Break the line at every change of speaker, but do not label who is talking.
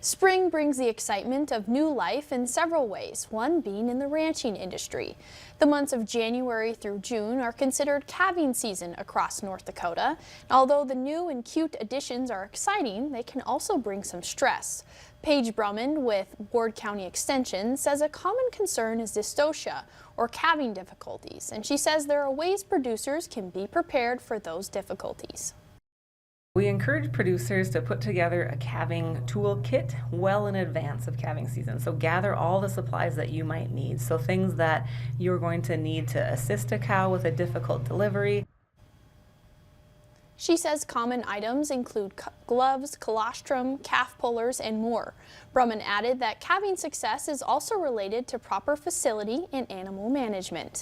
Spring brings the excitement of new life in several ways, one being in the ranching industry. The months of January through June are considered calving season across North Dakota. Although the new and cute additions are exciting, they can also bring some stress. Paige Brummond with Ward County Extension says a common concern is dystocia, or calving difficulties, and she says there are ways producers can be prepared for those difficulties.
We encourage producers to put together a calving toolkit well in advance of calving season. So gather all the supplies that you might need. So things that you're going to need to assist a cow with a difficult delivery.
She says common items include gloves, colostrum, calf pullers, and more. Brummond added that calving success is also related to proper facility and animal management.